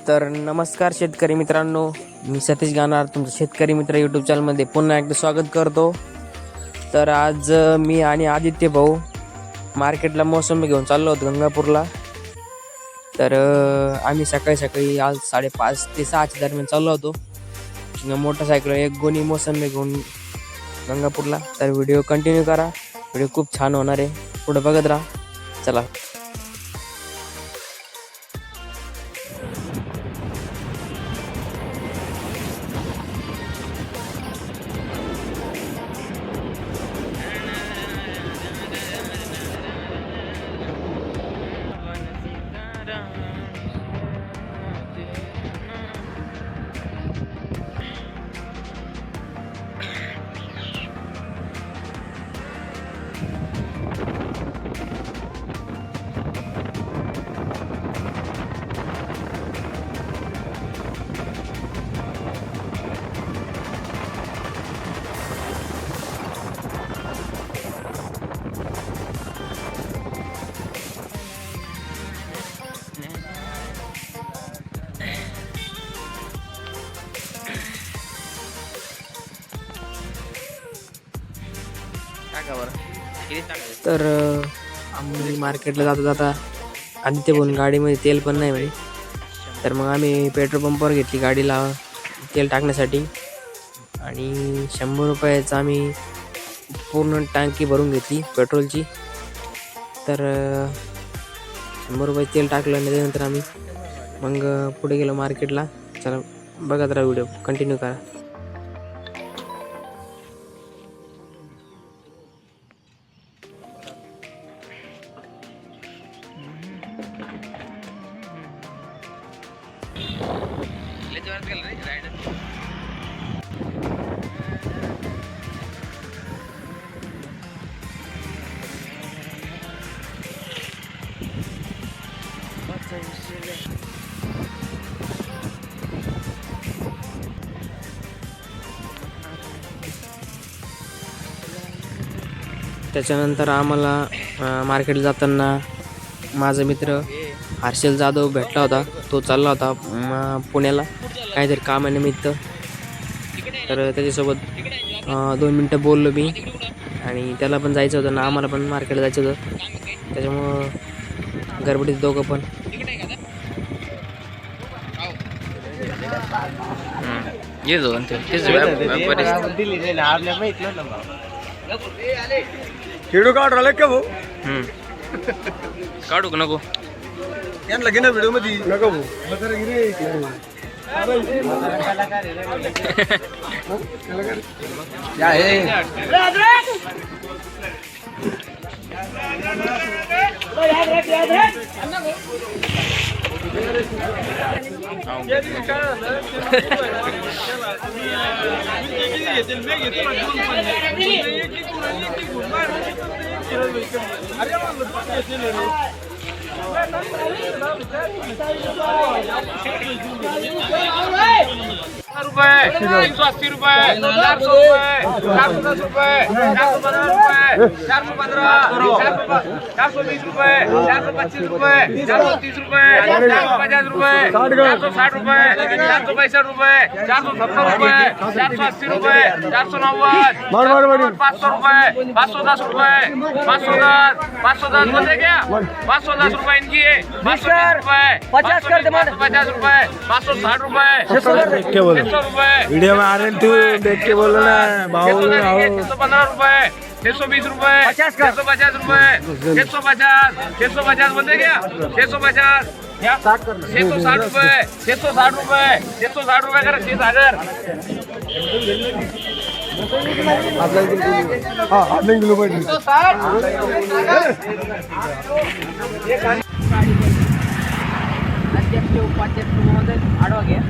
तर नमस्कार शेतकरी मित्रांनो, मी सतीश गानार तुमचं शेतकरी मित्र यूट्यूब चॅनलमध्ये पुन्हा एकदा स्वागत करतो. तर आज मी आणि आदित्य भाऊ मार्केटला मोसंबी घेऊन चाललो होतो गंगापूरला. तर आम्ही सकाळी आज 5:30 ते 6 दरम्यान चाललो होतो मोटरसायकल एक गोणी मोसंबी घेऊन गंगापूरला. तर व्हिडिओ कंटिन्यू करा, व्हिडिओ खूप छान होणार आहे, पुढे बघत राहा. चला. तर आम्ही मार्केटला जाता आदित्य बोलून गाडीमध्ये तेल पण नाही म्हणे. तर मग आम्ही पेट्रोल पंपावर घेतली गाडीला तेल टाकण्यासाठी आणि 100 रुपयाचं आम्ही पूर्ण टांकी भरून घेतली पेट्रोलची. तर 100 रुपये तेल टाकलं आणि त्यानंतर आम्ही मग पुढे गेलो मार्केटला. चला बघत राहा, व्हिडिओ कंटिन्यू करा. त्याच्यानंतर आम्हाला मार्केटला जाताना माझा मित्र हर्षल जाधव भेटला होता. तो चालला होता पुण्याला काहीतरी कामानिमित्त. तर त्याच्यासोबत 2 मिनटं बोललो मी आणि त्याला पण जायचं होतं ना, आम्हाला पण मार्केटला जायचं होतं. त्याच्यामुळं गडबडीत दोघं पण. खेळू काढ राहिले का भाऊ? काढू का नको? यांना घे ना व्हिडिओ मध्ये. नका भाऊ. रुपये 380 रुपये 400 रुपये 410 रुपये 412 रुपये 415 420 रुपये 425 रुपये 430 रुपये 450 रुपये 460 रुपये 465 रुपये 470 रुपये 480 रुपये 490 500 रुपये 510 रुपये 510 बोलते क्या 510 रुपये इनकी है 510 रुपये 50 रुपये 560 रुपये वीडियो में आ रहे तू देख के बोलो ना भाव. 615 रुपये 620 रुपये 650 रुपये 650 बोलते क्या 650 660 रुपये 660 रुपये 660 रुपये करा 30,000. आपल्या किलो पाहिजे. अध्यक्ष उपाध्यक्ष महोदय आडवा घ्या.